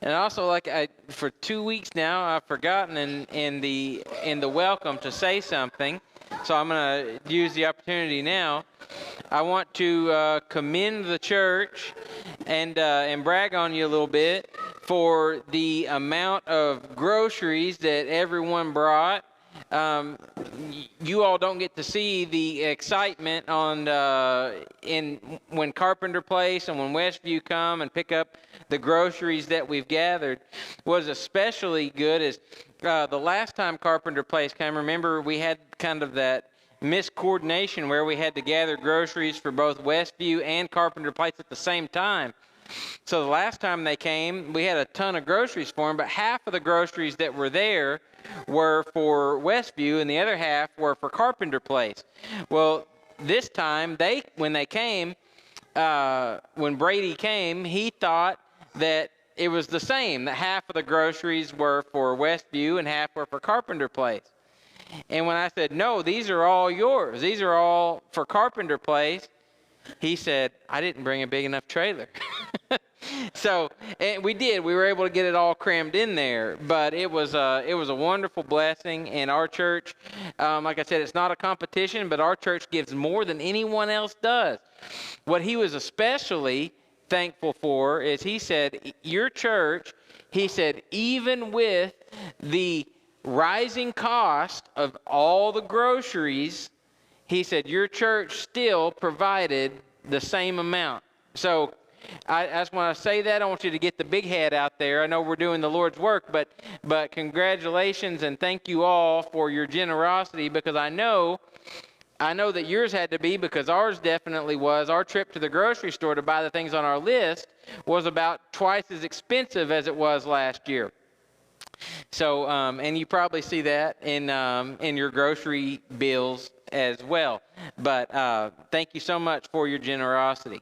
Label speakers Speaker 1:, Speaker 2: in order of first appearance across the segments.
Speaker 1: And also, for 2 weeks now, I've forgotten in the welcome to say something. So I'm going to use the opportunity now. I want to commend the church and brag on you a little bit for the amount of groceries that everyone brought. You all don't get to see the excitement when Carpenter Place and when Westview come and pick up the groceries that we've gathered. Was especially good is the last time Carpenter Place came. Remember, we had kind of that miscoordination where we had to gather groceries for both Westview and Carpenter Place at the same time. So the last time they came, we had a ton of groceries for them, but half of the groceries that were there were for Westview and the other half were for Carpenter Place. Well, this time, when Brady came, he thought that it was the same, that half of the groceries were for Westview and half were for Carpenter Place. And when I said, no, these are all yours, these are all for Carpenter Place, he said, I didn't bring a big enough trailer. So we were able to get it all crammed in there, but it was a wonderful blessing. And our church, like I said, it's not a competition, but our church gives more than anyone else does. What he was especially thankful for is he said, your church, he said, even with the rising cost of all the groceries, he said, your church still provided the same amount. So that's when I say that, I want you to get the big head out there. I know we're doing the Lord's work, but congratulations and thank you all for your generosity, because I know that yours had to be, because ours definitely was. Our trip to the grocery store to buy the things on our list was about twice as expensive as it was last year. So, and you probably see that in your grocery bills as well. But thank you so much for your generosity.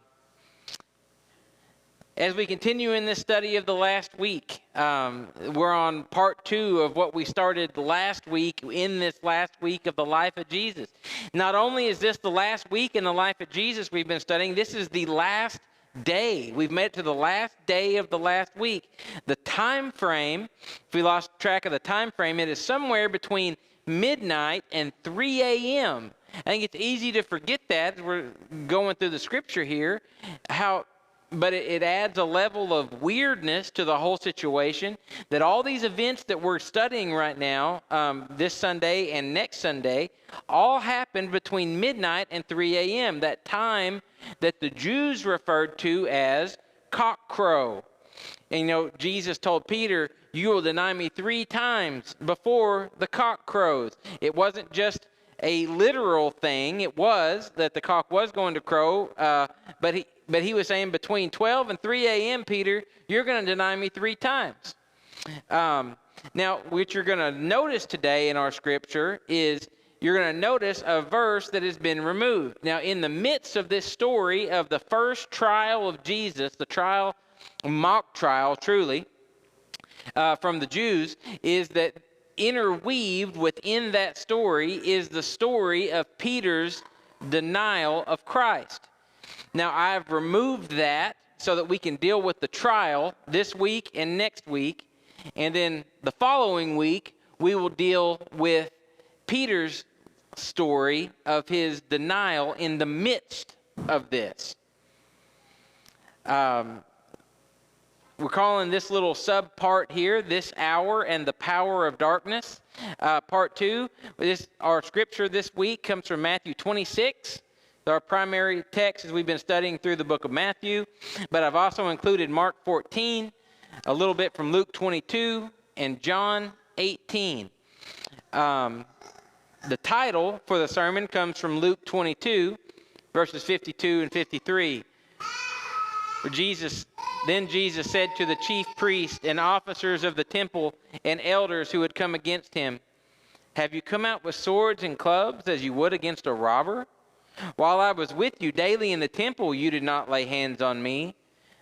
Speaker 1: As we continue in this study of the last week, we're on part 2 of what we started last week in this last week of the life of Jesus. Not only is this the last week in the life of Jesus we've been studying, this is the last day. We've made it to the last day of the last week. The time frame, if we lost track of the time frame, it is somewhere between midnight and 3 a.m. I think it's easy to forget that as we're going through the scripture here, but it adds a level of weirdness to the whole situation, that all these events that we're studying right now, this Sunday and next Sunday, all happened between midnight and 3 a.m., that time that the Jews referred to as cockcrow. And Jesus told Peter, you will deny me 3 times before the cock crows. It wasn't just a literal thing. It was that the cock was going to crow, but he was saying between 12 and 3 a.m., Peter, you're going to deny me 3 times. Now, what you're going to notice today in our scripture is you're going to notice a verse that has been removed. Now, in the midst of this story of the first trial of Jesus, the mock trial, truly, from the Jews, is that interweaved within that story is the story of Peter's denial of Christ. Now, I've removed that so that we can deal with the trial this week and next week. And then the following week, we will deal with Peter's story of his denial in the midst of this. We're calling this little sub-part here, This Hour and the Power of Darkness. Part 2, our scripture this week comes from Matthew 26. Our primary text as we've been studying through the book of Matthew. But I've also included Mark 14, a little bit from Luke 22, and John 18. The title for the sermon comes from Luke 22, verses 52 and 53. Then Jesus said to the chief priests and officers of the temple and elders who had come against him, have you come out with swords and clubs as you would against a robber? While I was with you daily in the temple, you did not lay hands on me.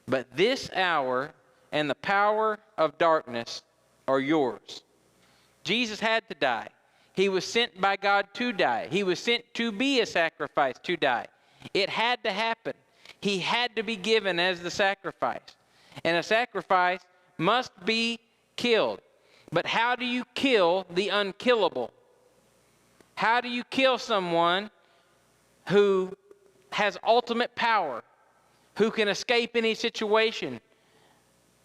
Speaker 1: But this hour and the power of darkness are yours. Jesus had to die. He was sent by God to die. He was sent to be a sacrifice to die. It had to happen. He had to be given as the sacrifice. And a sacrifice must be killed. But how do you kill the unkillable? How do you kill someone who has ultimate power, who can escape any situation?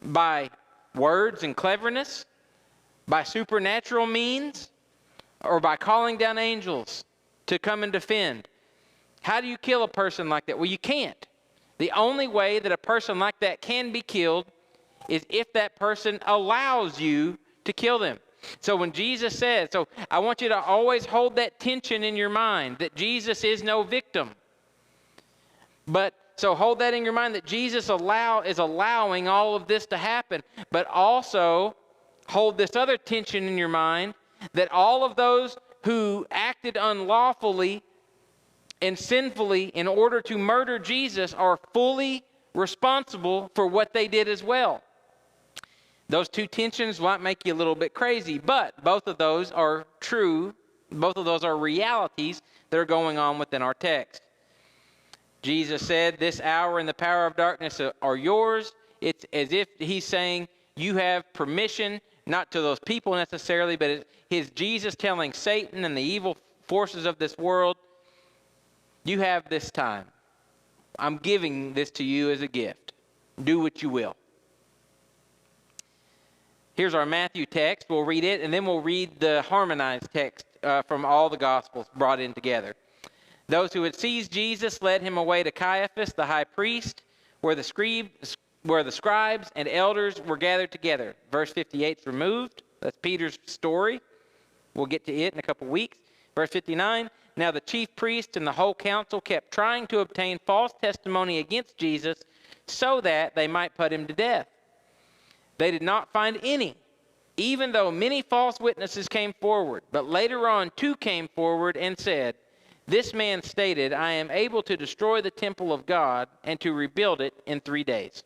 Speaker 1: By words and cleverness? By supernatural means? Or by calling down angels to come and defend? How do you kill a person like that? Well, you can't. The only way that a person like that can be killed is if that person allows you to kill them. So when Jesus says, so I want you to always hold that tension in your mind that Jesus is no victim. But so hold that in your mind that Jesus is allowing all of this to happen. But also hold this other tension in your mind that all of those who acted unlawfully and sinfully in order to murder Jesus are fully responsible for what they did as well. Those two tensions might make you a little bit crazy, but both of those are true. Both of those are realities that are going on within our text. Jesus said, this hour and the power of darkness are yours. It's as if he's saying, you have permission, not to those people necessarily, but it's Jesus telling Satan and the evil forces of this world, you have this time. I'm giving this to you as a gift. Do what you will. Here's our Matthew text. We'll read it, and then we'll read the harmonized text from all the Gospels brought in together. Those who had seized Jesus led him away to Caiaphas, the high priest, where the scribes and elders were gathered together. Verse 58 is removed. That's Peter's story. We'll get to it in a couple weeks. Verse 59, now the chief priest and the whole council kept trying to obtain false testimony against Jesus so that they might put him to death. They did not find any, even though many false witnesses came forward. But later on, two came forward and said, this man stated, I am able to destroy the temple of God and to rebuild it in 3 days.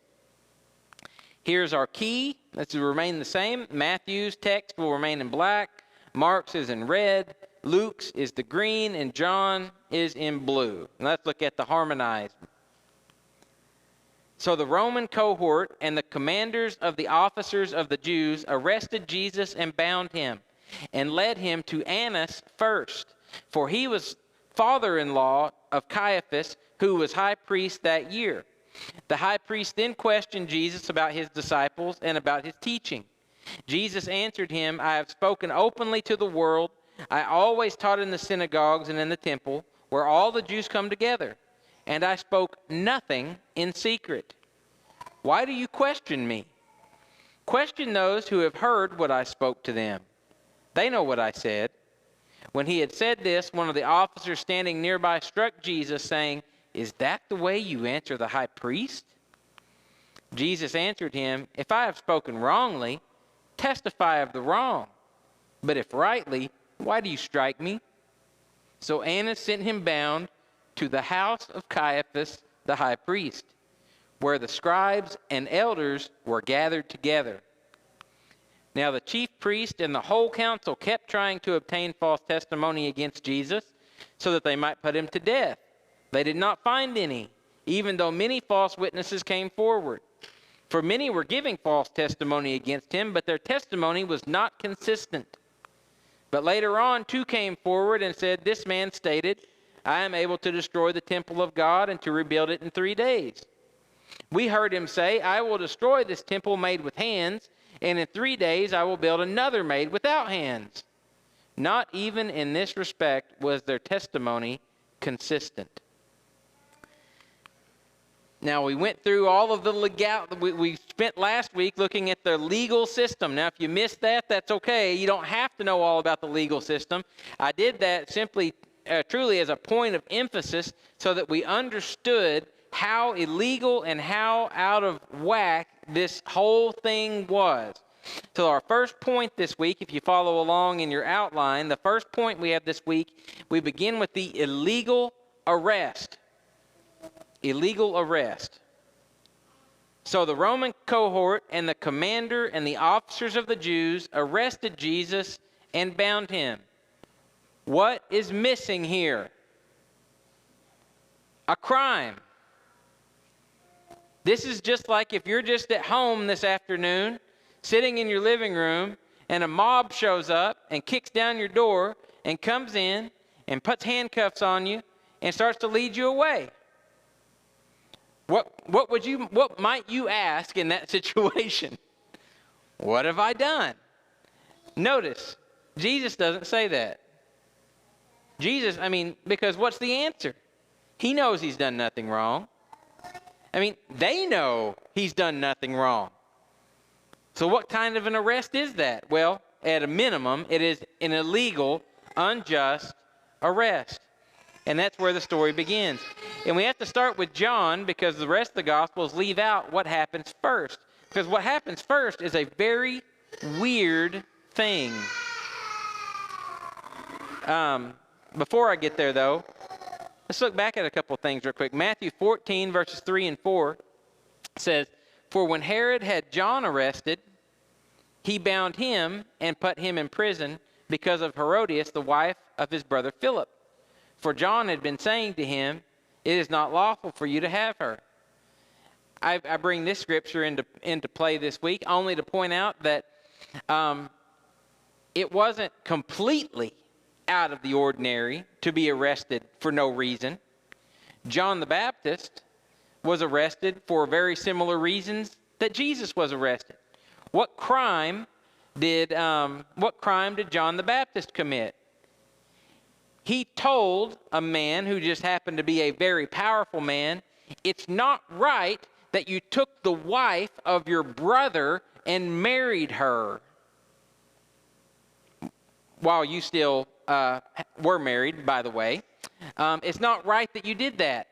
Speaker 1: Here's our key. This will remain the same. Matthew's text will remain in black. Mark's is in red. Luke's is the green. And John is in blue. And let's look at the harmonized. So the Roman cohort and the commanders of the officers of the Jews arrested Jesus and bound him and led him to Annas first, for he was father-in-law of Caiaphas, who was high priest that year. The high priest then questioned Jesus about his disciples and about his teaching. Jesus answered him, I have spoken openly to the world. I always taught in the synagogues and in the temple, where all the Jews come together. And I spoke nothing in secret. Why do you question me? Question those who have heard what I spoke to them. They know what I said. When he had said this, one of the officers standing nearby struck Jesus, saying, is that the way you answer the high priest? Jesus answered him, if I have spoken wrongly, testify of the wrong. But if rightly, why do you strike me? So Annas sent him bound to the house of Caiaphas the high priest, where the scribes and elders were gathered together. Now the chief priest and the whole council kept trying to obtain false testimony against Jesus so that they might put him to death. They did not find any, even though many false witnesses came forward. For many were giving false testimony against him, but their testimony was not consistent. But later on, two came forward and said, this man stated, I am able to destroy the temple of God and to rebuild it in 3 days. We heard him say, I will destroy this temple made with hands, and in 3 days I will build another made without hands. Not even in this respect was their testimony consistent. Now, we went through all of the we spent last week looking at the legal system. Now, if you missed that, that's okay. You don't have to know all about the legal system. I did that simply, truly as a point of emphasis so that we understood how illegal and how out of whack this whole thing was. So our first point this week, if you follow along in your outline, the first point we have this week, we begin with the illegal arrest. Illegal arrest. So the Roman cohort and the commander and the officers of the Jews arrested Jesus and bound him. What is missing here? A crime. This is just like if you're just at home this afternoon sitting in your living room, and a mob shows up and kicks down your door and comes in and puts handcuffs on you and starts to lead you away. What might you ask in that situation? What have I done? Notice, Jesus doesn't say that. Because what's the answer? He knows he's done nothing wrong. They know he's done nothing wrong. So what kind of an arrest is that? Well, at a minimum, it is an illegal, unjust arrest. And that's where the story begins. And we have to start with John because the rest of the Gospels leave out what happens first. Because what happens first is a very weird thing. Before I get there, though, let's look back at a couple of things real quick. Matthew 14, verses 3 and 4 says, "For when Herod had John arrested, he bound him and put him in prison because of Herodias, the wife of his brother Philip. For John had been saying to him, 'It is not lawful for you to have her.'" I bring this scripture into play this week only to point out that it wasn't completely out of the ordinary to be arrested for no reason. John the Baptist was arrested for very similar reasons that Jesus was arrested. What crime did John the Baptist commit? He told a man who just happened to be a very powerful man, "It's not right that you took the wife of your brother and married her while you still were married, by the way. It's not right that you did that."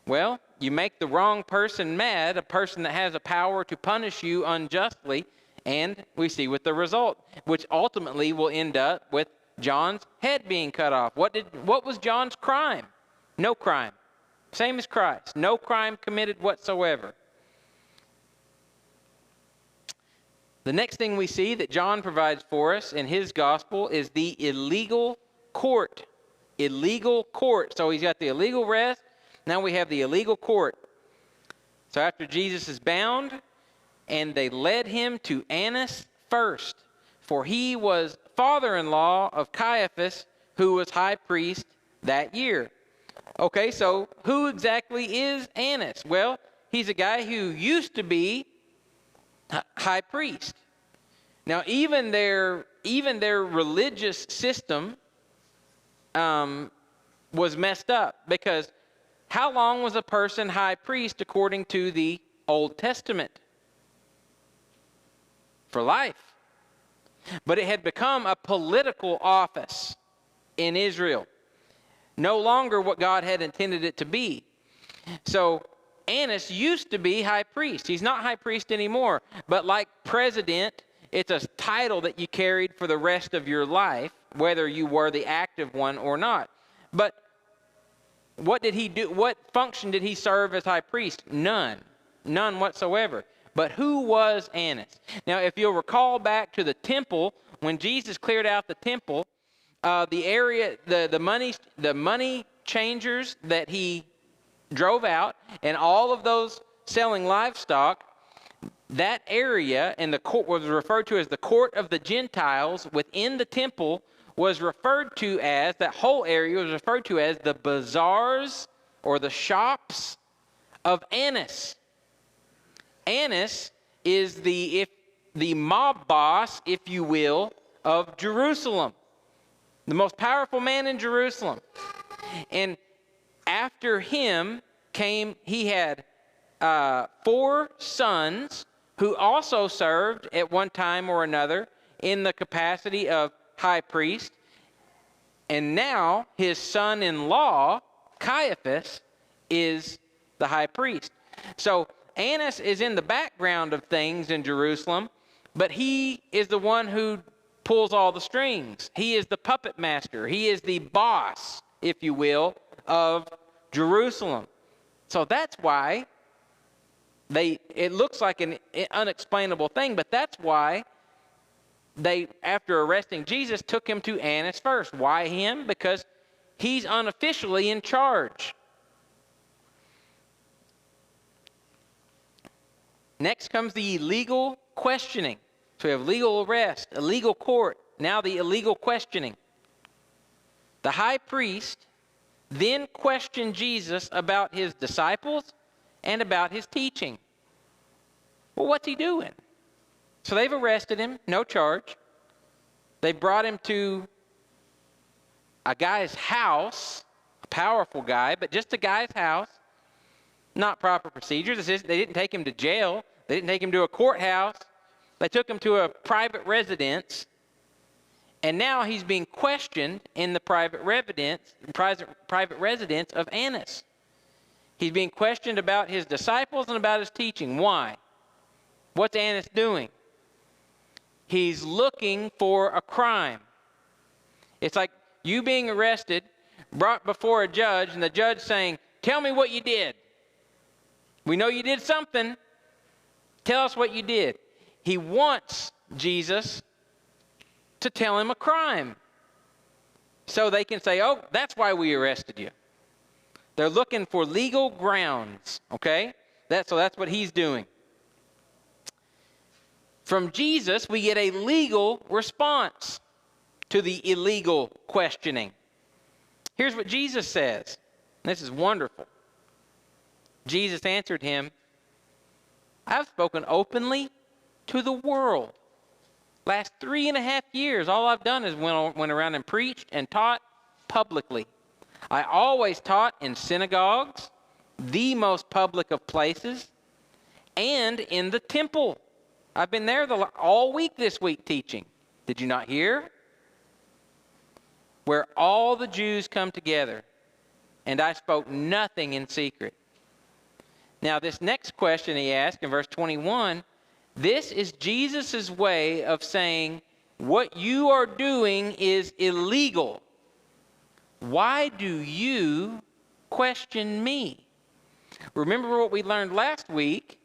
Speaker 1: Well, you make the wrong person mad, a person that has a power to punish you unjustly, and we see with the result, which ultimately will end up with John's head being cut off. What was John's crime? No crime. Same as Christ. No crime committed whatsoever. The next thing we see that John provides for us in his gospel is the illegal court. Illegal court. So he's got the illegal arrest. Now we have the illegal court. So after Jesus is bound, and they led him to Annas first, for he was father-in-law of Caiaphas, who was high priest that year. Okay, so who exactly is Annas? Well, he's a guy who used to be high priest. Now, even their religious system was messed up, because how long was a person high priest according to the Old Testament? For life. But it had become a political office in Israel. No longer what God had intended it to be. So Annas used to be high priest. He's not high priest anymore. But like president, it's a title that you carried for the rest of your life, whether you were the active one or not. But what did he do? What function did he serve as high priest? None. None whatsoever. But who was Annas? Now, if you'll recall back to the temple, when Jesus cleared out the temple, the area, the money changers that he drove out, and all of those selling livestock, that area and the court was referred to as the court of the Gentiles within the temple, was referred to as, that whole area was referred to as the bazaars or the shops of Annas. Annas is the mob boss, if you will, of Jerusalem. The most powerful man in Jerusalem. And after him he had 4 sons who also served at one time or another in the capacity of high priest. And now his son-in-law, Caiaphas, is the high priest. So Annas is in the background of things in Jerusalem, but he is the one who pulls all the strings. He is the puppet master. He is the boss, if you will, of Jerusalem. So that's why it looks like an unexplainable thing, but that's why they, after arresting Jesus, took him to Annas first. Why him? Because he's unofficially in charge. Next comes the illegal questioning. So we have legal arrest, illegal court, now the illegal questioning. The high priest then questioned Jesus about his disciples and about his teaching. Well, what's he doing? So they've arrested him, no charge. They brought him to a guy's house, a powerful guy, but just a guy's house. Not proper procedures. They didn't take him to jail. They didn't take him to a courthouse. They took him to a private residence. And now he's being questioned in the private residence of Annas. He's being questioned about his disciples and about his teaching. Why? What's Annas doing? He's looking for a crime. It's like you being arrested, brought before a judge, and the judge saying, "Tell me what you did. We know you did something. Tell us what you did." He wants Jesus to tell him a crime, so they can say, "Oh, that's why we arrested you." They're looking for legal grounds, okay? So that's what he's doing. From Jesus, we get a legal response to the illegal questioning. Here's what Jesus says. This is wonderful. Jesus answered him, "I've spoken openly to the world. Last 3.5 years, all I've done is went around and preached and taught publicly. I always taught in synagogues, the most public of places, and in the temple. I've been there all week this week teaching. Did you not hear? Where all the Jews come together, and I spoke nothing in secret." Now, this next question he asked in verse 21, this is Jesus' way of saying, what you are doing is illegal. Why do you question me? Remember what we learned last week?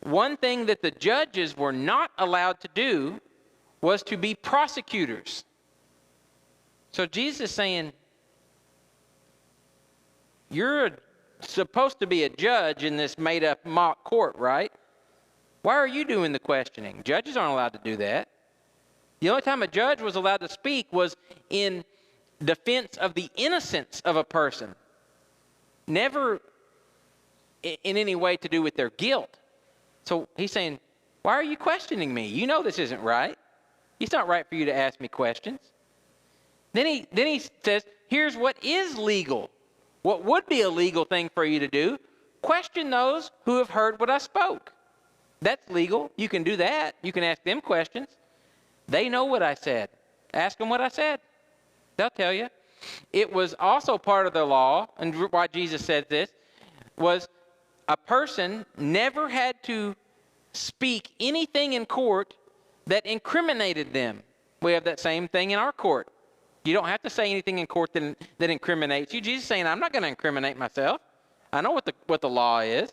Speaker 1: One thing that the judges were not allowed to do was to be prosecutors. So Jesus is saying, you're supposed to be a judge in this made-up mock court, right? Why are you doing the questioning? Judges aren't allowed to do that. The only time a judge was allowed to speak was in defense of the innocence of a person, never in any way to do with their guilt. So he's saying, why are you questioning me? You know this isn't right. It's not right for you to ask me questions. Then he says, here's what is legal. What would be a legal thing for you to do? Question those who have heard what I spoke. That's legal. You can do that. You can ask them questions. They know what I said. Ask them what I said. They'll tell you. It was also part of the law, and why Jesus said this, was a person never had to speak anything in court that incriminated them. We have that same thing in our court. You don't have to say anything in court that incriminates you. Jesus is saying, I'm not going to incriminate myself. I know what the law is.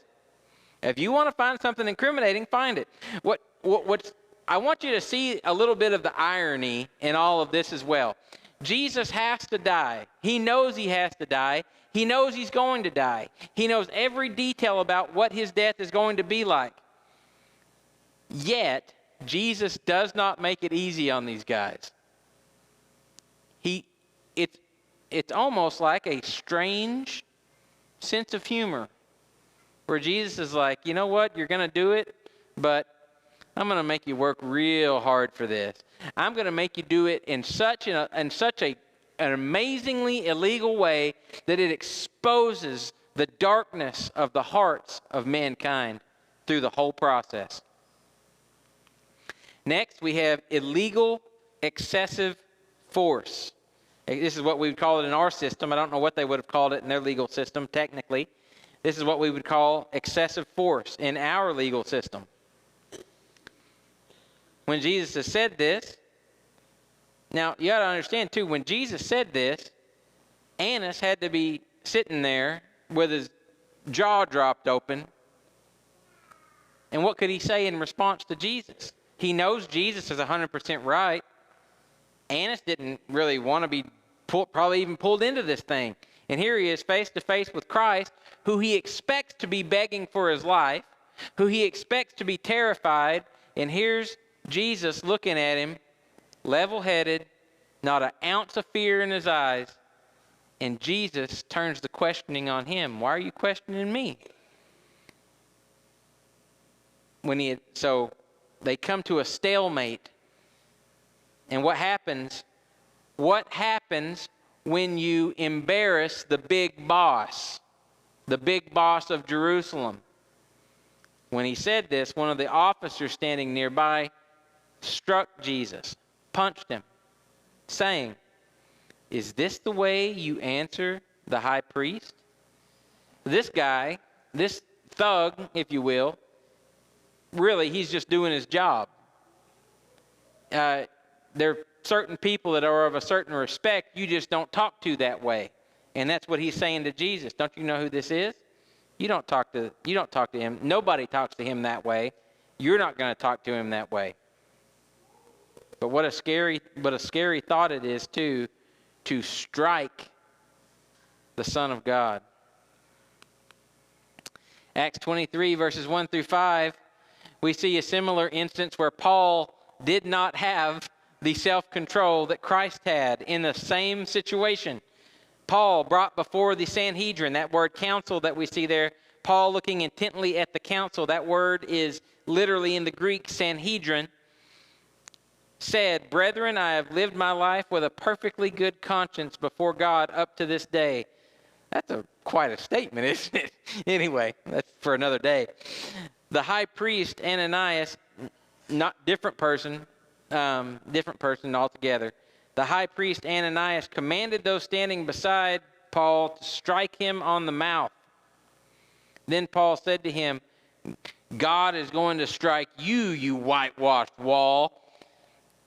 Speaker 1: If you want to find something incriminating, find it. I want you to see a little bit of the irony in all of this as well. Jesus has to die. He knows he has to die. He knows he's going to die. He knows every detail about what his death is going to be like. Yet, Jesus does not make it easy on these guys. It's almost like a strange sense of humor where Jesus is like, you know what, you're going to do it, but I'm going to make you work real hard for this. I'm going to make you do it in such an amazingly illegal way that it exposes the darkness of the hearts of mankind through the whole process. Next, we have illegal excessive force. This is what we would call it in our system. I don't know what they would have called it in their legal system, technically. This is what we would call excessive force in our legal system. When Jesus has said this, now you got to understand too, when Jesus said this, Annas had to be sitting there with his jaw dropped open. And what could he say in response to Jesus? He knows Jesus is 100% right. Annas didn't really want to be probably even pulled into this thing. And here he is face to face with Christ, who he expects to be begging for his life, who he expects to be terrified. And here's Jesus looking at him, level-headed, not an ounce of fear in his eyes, and Jesus turns the questioning on him. Why are you questioning me? So they come to a stalemate. And what happens? What happens when you embarrass the big boss of Jerusalem? When he said this, one of the officers standing nearby struck Jesus, punched him, saying, "Is this the way you answer the high priest?" This guy, this thug, if you will, really, he's just doing his job. There are certain people that are of a certain respect you just don't talk to that way. And that's what he's saying to Jesus. Don't you know who this is? You don't talk to him. Nobody talks to him that way. You're not going to talk to him that way. But what a scary thought it is to strike the Son of God. Acts 23 verses 1 through 5, we see a similar instance where Paul did not have the self-control that Christ had in the same situation. Paul brought before the Sanhedrin, that word council that we see there, Paul looking intently at the council, that word is literally in the Greek Sanhedrin, said, "Brethren, I have lived my life with a perfectly good conscience before God up to this day." That's quite a statement, isn't it? Anyway, that's for another day. The high priest Ananias, different person altogether. The high priest Ananias commanded those standing beside Paul to strike him on the mouth. Then Paul said to him, "God is going to strike you, you whitewashed wall."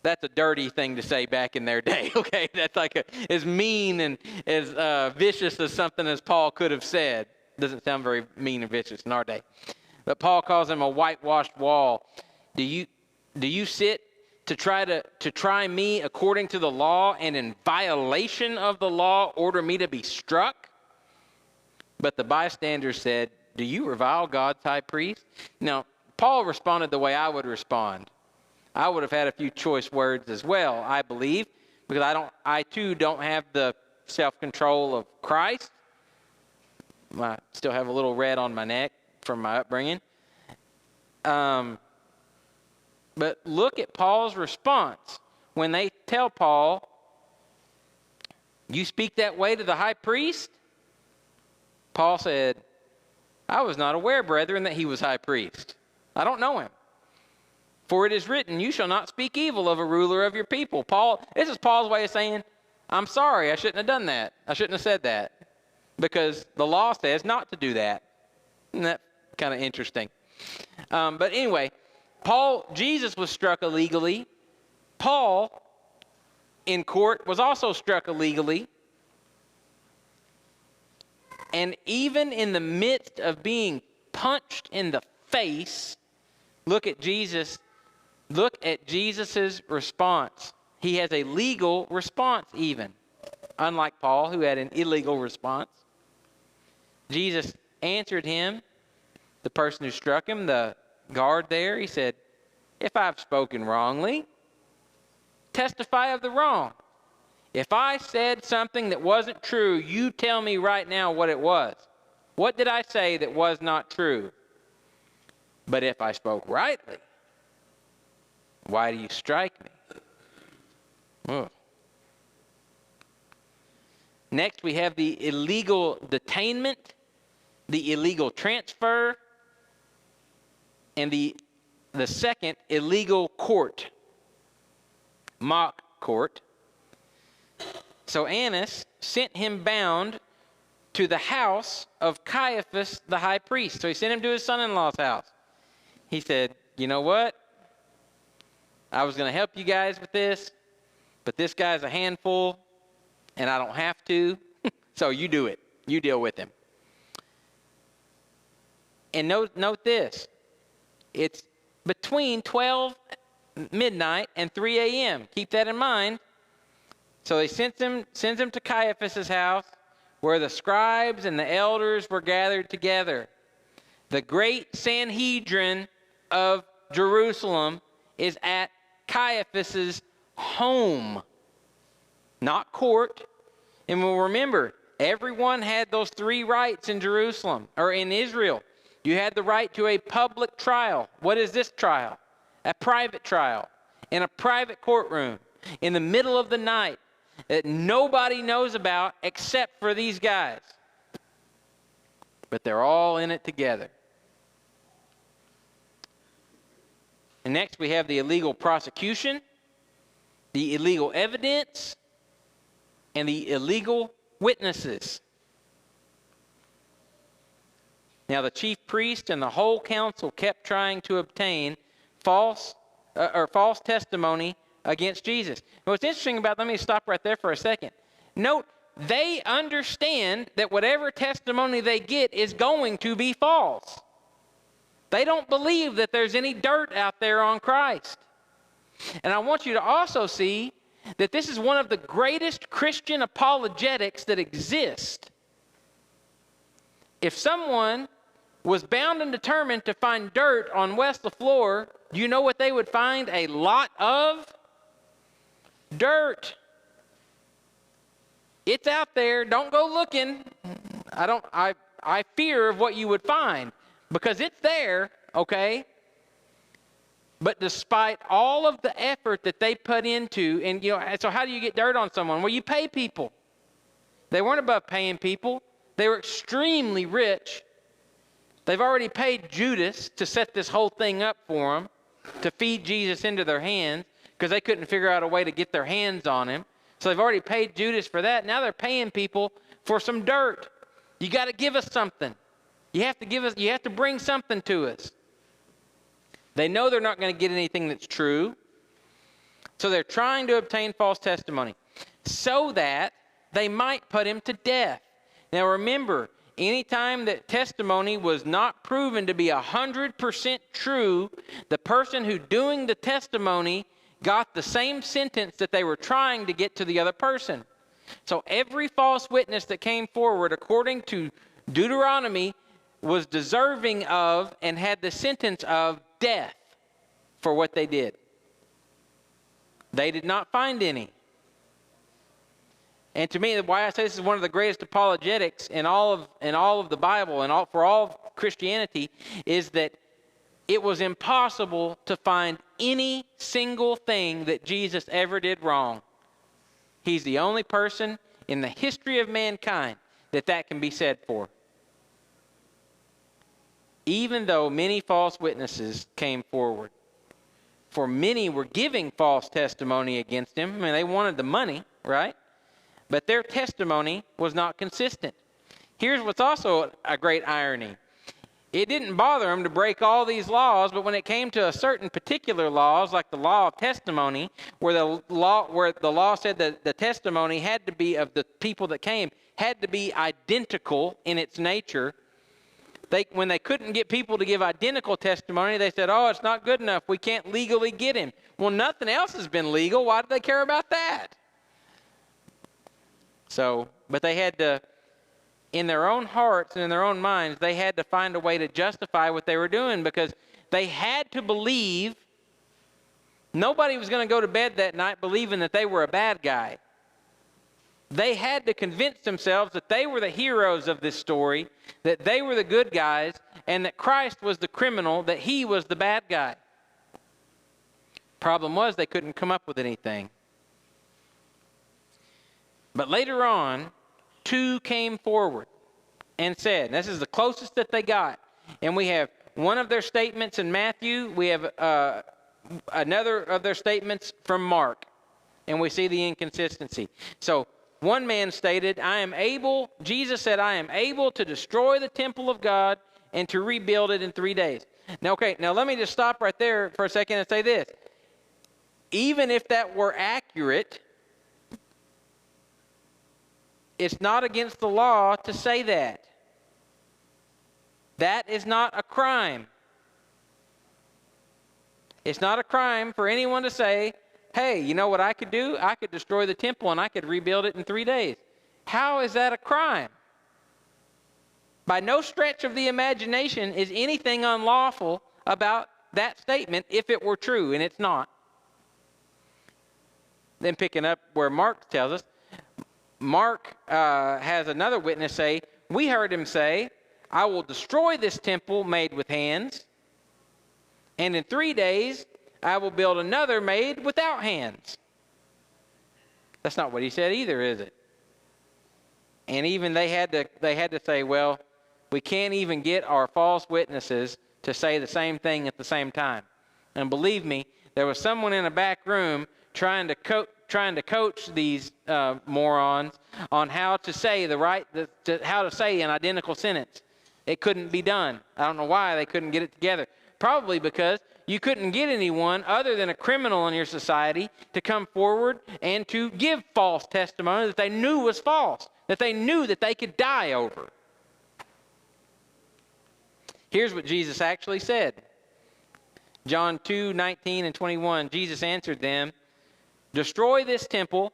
Speaker 1: That's a dirty thing to say back in their day, okay? That's like as mean and as vicious as something as Paul could have said. Doesn't sound very mean and vicious in our day. But Paul calls him a whitewashed wall. Do you sit to try me according to the law, and in violation of the law order me to be struck? But the bystanders said, "Do you revile God's high priest?" Now, Paul responded the way I would respond. I would have had a few choice words as well, I believe, because I too don't have the self-control of Christ. I still have a little red on my neck from my upbringing. But look at Paul's response when they tell Paul, "You speak that way to the high priest?" Paul said, "I was not aware, brethren, that he was high priest. I don't know him. For it is written, you shall not speak evil of a ruler of your people." This is Paul's way of saying, "I'm sorry, I shouldn't have done that. I shouldn't have said that. Because the law says not to do that." Isn't that kind of interesting? But anyway, Jesus was struck illegally. Paul, in court, was also struck illegally. And even in the midst of being punched in the face, look at Jesus' response. He has a legal response even, unlike Paul, who had an illegal response. Jesus answered him, the person who struck him, the guard there. He said, "If I've spoken wrongly, testify of the wrong. If I said something that wasn't true, you tell me right now what it was. What did I say that was not true? But if I spoke rightly, why do you strike me?" Ugh. Next, we have the illegal detainment, the illegal transfer, and the second, illegal court, mock court. So Annas sent him bound to the house of Caiaphas the high priest. So he sent him to his son-in-law's house. He said, "You know what? I was going to help you guys with this, but this guy's a handful, and I don't have to, so you do it. You deal with him." And note this. It's between 12 midnight and 3 a.m. Keep that in mind. So he sends him to Caiaphas' house, where the scribes and the elders were gathered together. The great Sanhedrin of Jerusalem is at Caiaphas's home, not court. And we'll remember, everyone had those 3 rights in Jerusalem, or in Israel. You had the right to a public trial. What is this trial? A private trial, in a private courtroom, in the middle of the night, that nobody knows about except for these guys. But they're all in it together. And next we have the illegal prosecution, the illegal evidence, and the illegal witnesses. Now the chief priest and the whole council kept trying to obtain false testimony against Jesus. And what's interesting about, let me stop right there for a second. Note, they understand that whatever testimony they get is going to be false. They don't believe that there's any dirt out there on Christ. And I want you to also see that this is one of the greatest Christian apologetics that exist. If someone was bound and determined to find dirt on West LaFleur, do you know what they would find? A lot of dirt. It's out there. Don't go looking. I fear of what you would find because it's there, okay? But despite all of the effort that they put into, and so how do you get dirt on someone? Well, you pay people. They weren't above paying people. They were extremely rich. They've already paid Judas to set this whole thing up for them, to feed Jesus into their hands, because they couldn't figure out a way to get their hands on him. So they've already paid Judas for that. Now they're paying people for some dirt. You got to give us something. You have to bring something to us. They know they're not going to get anything that's true. So they're trying to obtain false testimony so that they might put him to death. Now remember, anytime that testimony was not proven to be 100% true, the person who doing the testimony got the same sentence that they were trying to get to the other person. So every false witness that came forward, according to Deuteronomy, was deserving of and had the sentence of death for what they did. They did not find any. And to me, why I say this is one of the greatest apologetics in all of the Bible and for all of Christianity is that it was impossible to find any single thing that Jesus ever did wrong. He's the only person in the history of mankind that can be said for. Even though many false witnesses came forward. For many were giving false testimony against him. I mean, they wanted the money, right? But their testimony was not consistent. Here's what's also a great irony. It didn't bother them to break all these laws, but when it came to a certain particular laws, like the law of testimony, where the law said that the testimony had to be of the people that came, had to be identical in its nature. When they couldn't get people to give identical testimony, they said, oh, it's not good enough. We can't legally get him. Well, nothing else has been legal. Why do they care about that? So, but they had to, in their own hearts and in their own minds, they had to find a way to justify what they were doing because they had to believe. Nobody was going to go to bed that night believing that they were a bad guy. They had to convince themselves that they were the heroes of this story, that they were the good guys, and that Christ was the criminal, that he was the bad guy. Problem was they couldn't come up with anything. But later on, 2 came forward and said, and this is the closest that they got, and we have one of their statements in Matthew, we have another of their statements from Mark, and we see the inconsistency. So one man stated, Jesus said, I am able to destroy the temple of God and to rebuild it in 3 days. Now, let me just stop right there for a second and say this. Even if that were accurate, it's not against the law to say that. That is not a crime. It's not a crime for anyone to say, hey, you know what I could do? I could destroy the temple and I could rebuild it in 3 days. How is that a crime? By no stretch of the imagination is anything unlawful about that statement if it were true, and it's not. Then picking up where Mark tells us, Mark has another witness say, we heard him say, I will destroy this temple made with hands, and in 3 days I will build another made without hands. That's not what he said either, is it? And even they had to say, well, we can't even get our false witnesses to say the same thing at the same time. And believe me, there was someone in a back room trying to coach these morons on how to say how to say an identical sentence. It couldn't be done. I don't know why they couldn't get it together. Probably because you couldn't get anyone other than a criminal in your society to come forward and to give false testimony that they knew was false, that they knew that they could die over. Here's what Jesus actually said. John 2:19 and 21, Jesus answered them, destroy this temple,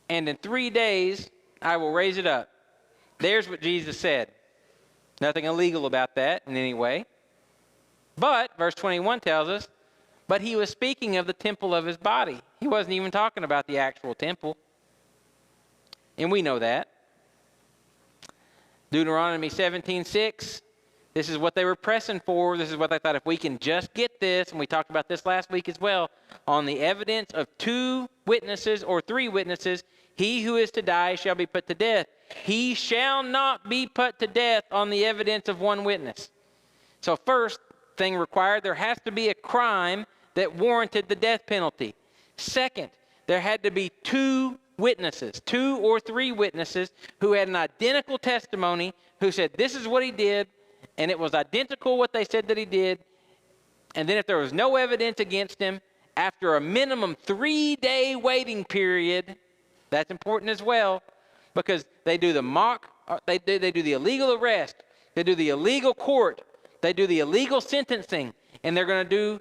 Speaker 1: and in 3 days I will raise it up. There's what Jesus said. Nothing illegal about that in any way. But, verse 21 tells us, but he was speaking of the temple of his body. He wasn't even talking about the actual temple. And we know that. Deuteronomy 17:6, this is what they were pressing for. This is what they thought, if we can just get this, and we talked about this last week as well, on the evidence of 2 witnesses or 3 witnesses, he who is to die shall be put to death. He shall not be put to death on the evidence of 1 witness. So first thing required, there has to be a crime that warranted the death penalty. Second, there had to be 2 witnesses, 2 or 3 witnesses who had an identical testimony, who said this is what he did, and it was identical what they said that he did. And then if there was no evidence against him, after a minimum 3-day waiting period, that's important as well, because they do the they do the illegal arrest, they do the illegal court, they do the illegal sentencing, and they're going to do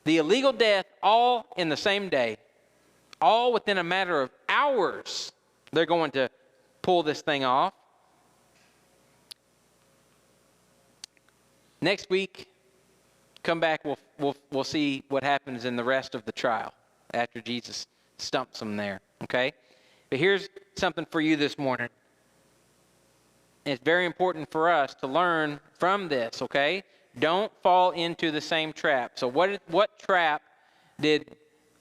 Speaker 1: the illegal death all in the same day. All within a matter of hours, they're going to pull this thing off. Next week, come back, we'll see what happens in the rest of the trial after Jesus stumps them there, okay? But here's something for you this morning. It's very important for us to learn from this, okay? Don't fall into the same trap. So what trap did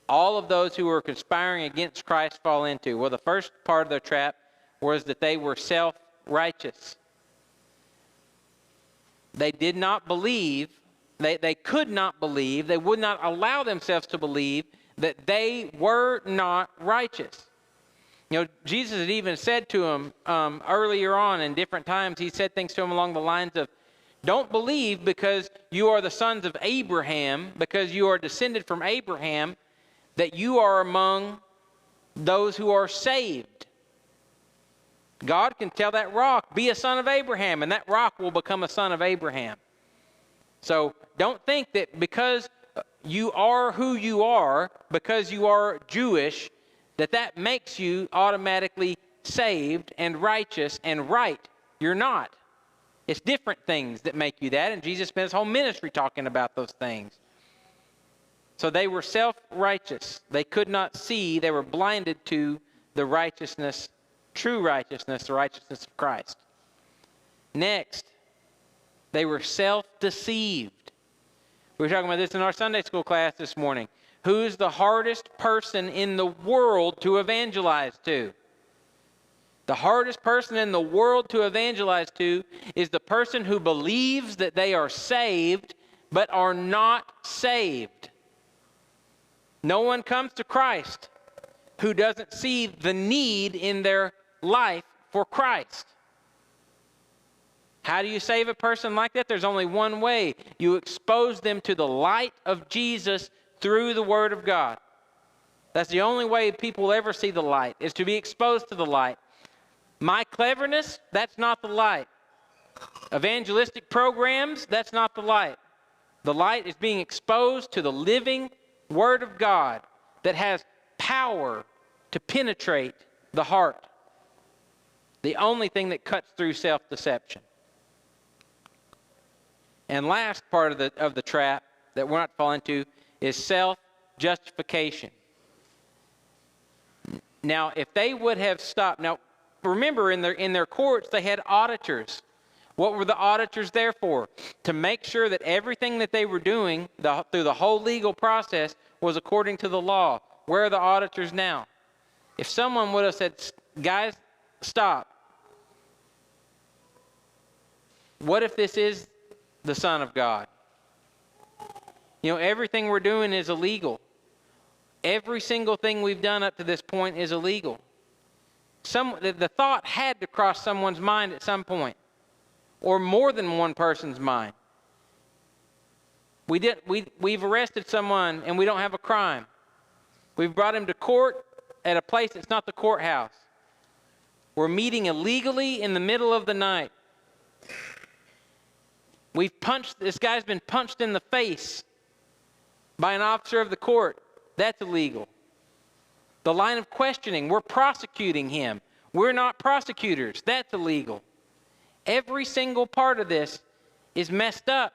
Speaker 1: all of those who were conspiring against Christ fall into? Well, the first part of their trap was that they were self-righteous. They did not believe, they could not believe, they would not allow themselves to believe that they were not righteous. You know, Jesus had even said to them earlier on in different times, he said things to them along the lines of, don't believe because you are the sons of Abraham, because you are descended from Abraham, that you are among those who are saved. God can tell that rock, be a son of Abraham, and that rock will become a son of Abraham. So don't think that because you are who you are, because you are Jewish, that makes you automatically saved and righteous and right. You're not. It's different things that make you that, and Jesus spent his whole ministry talking about those things. So they were self-righteous. They could not see. They were blinded to the righteousness, true righteousness, the righteousness of Christ. Next, they were self-deceived. We were talking about this in our Sunday school class this morning. Who's the hardest person in the world to evangelize to? The hardest person in the world to evangelize to is the person who believes that they are saved but are not saved. No one comes to Christ who doesn't see the need in their life for Christ. How do you save a person like that? There's only one way. You expose them to the light of Jesus through the Word of God. That's the only way people will ever see the light, is to be exposed to the light. My cleverness, that's not the light. Evangelistic programs, that's not the light. The light is being exposed to the living Word of God that has power to penetrate the heart. The only thing that cuts through self-deception. And last part of the trap that we're not to fall into is self-justification. Now, if they would have stopped, now remember in their courts they had auditors. What were the auditors there for? To make sure that everything that they were doing through the whole legal process was according to the law. Where are the auditors now? If someone would have said, guys, stop. What if this is the Son of God? You know, everything we're doing is illegal. Every single thing we've done up to this point is illegal. The thought had to cross someone's mind at some point, or more than one person's mind. We've arrested someone and we don't have a crime. We've brought him to court at a place that's not the courthouse. We're meeting illegally in the middle of the night. This guy's been punched in the face by an officer of the court. That's illegal. The line of questioning, we're prosecuting him. We're not prosecutors. That's illegal. Every single part of this is messed up.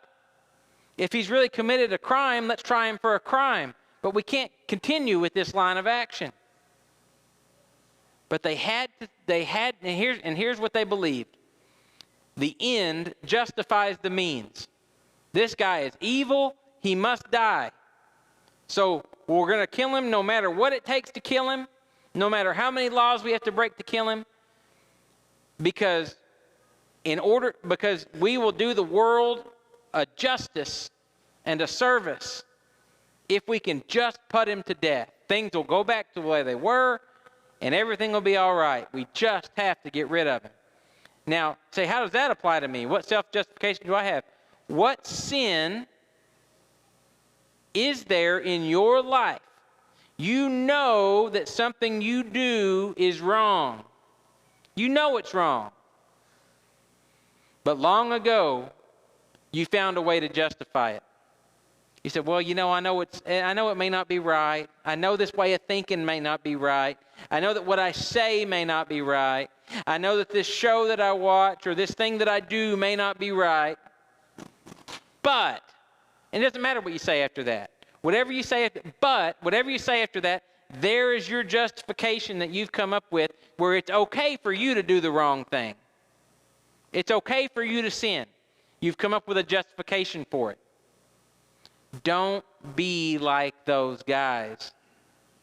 Speaker 1: If he's really committed a crime, let's try him for a crime. But we can't continue with this line of action. But and here's what they believed. The end justifies the means. This guy is evil. He must die. So we're going to kill him no matter what it takes to kill him, no matter how many laws we have to break to kill him, because we will do the world a justice and a service if we can just put him to death. Things will go back to the way they were, and everything will be all right. We just have to get rid of him. Now, say, how does that apply to me? What self-justification do I have? What sin is there in your life? You know that something you do is wrong. You know it's wrong. But long ago, you found a way to justify it. You said, well, I know it may not be right. I know this way of thinking may not be right. I know that what I say may not be right. I know that this show that I watch or this thing that I do may not be right. But, and it doesn't matter what you say after that. Whatever you say after that, there is your justification that you've come up with where it's okay for you to do the wrong thing. It's okay for you to sin. You've come up with a justification for it. Don't be like those guys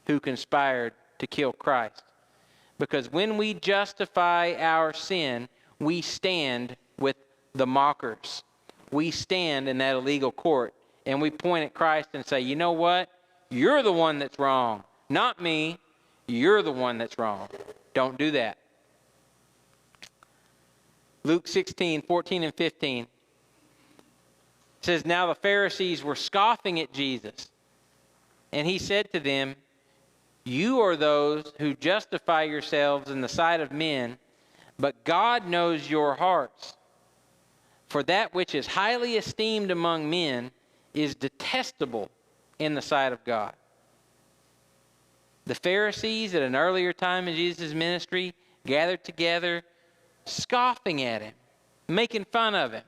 Speaker 1: who conspired to kill Christ. Because when we justify our sin, we stand with the mockers. We stand in that illegal court and we point at Christ and say, you know what? You're the one that's wrong. Not me. You're the one that's wrong. Don't do that. Luke 16:14 and 15 says, now the Pharisees were scoffing at Jesus. And he said to them, you are those who justify yourselves in the sight of men, but God knows your hearts. For that which is highly esteemed among men is detestable in the sight of God. The Pharisees at an earlier time in Jesus' ministry gathered together, scoffing at him, making fun of him.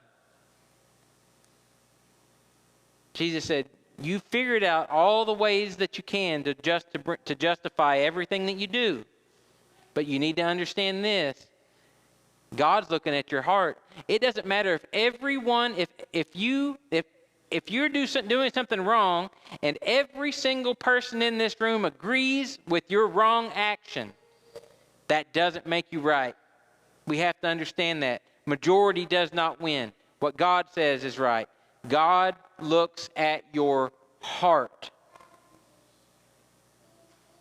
Speaker 1: Jesus said, you figured out all the ways that you can to justify everything that you do. But you need to understand this. God's looking at your heart. It doesn't matter if everyone, if you're doing something wrong and every single person in this room agrees with your wrong action, that doesn't make you right. We have to understand that. Majority does not win. What God says is right. God looks at your heart.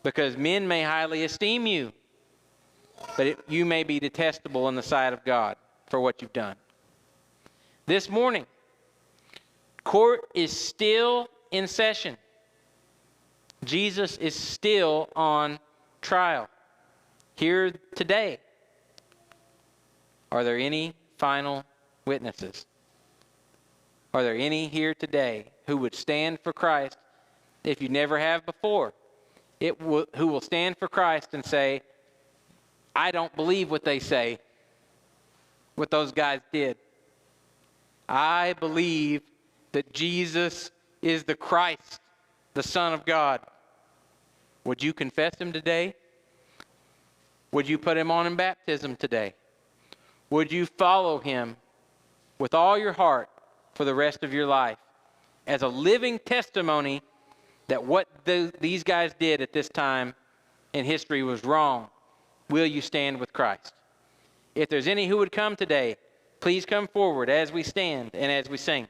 Speaker 1: Because men may highly esteem you, but you may be detestable in the sight of God for what you've done. This morning, court is still in session. Jesus is still on trial. Here today, are there any final witnesses? Are there any here today who would stand for Christ if you never have before? Who will stand for Christ and say, I don't believe what they say, what those guys did. I believe that Jesus is the Christ, the Son of God. Would you confess him today? Would you put him on in baptism today? Would you follow him with all your heart for the rest of your life as a living testimony that what these guys did at this time in history was wrong? Will you stand with Christ? If there's any who would come today, please come forward as we stand and as we sing.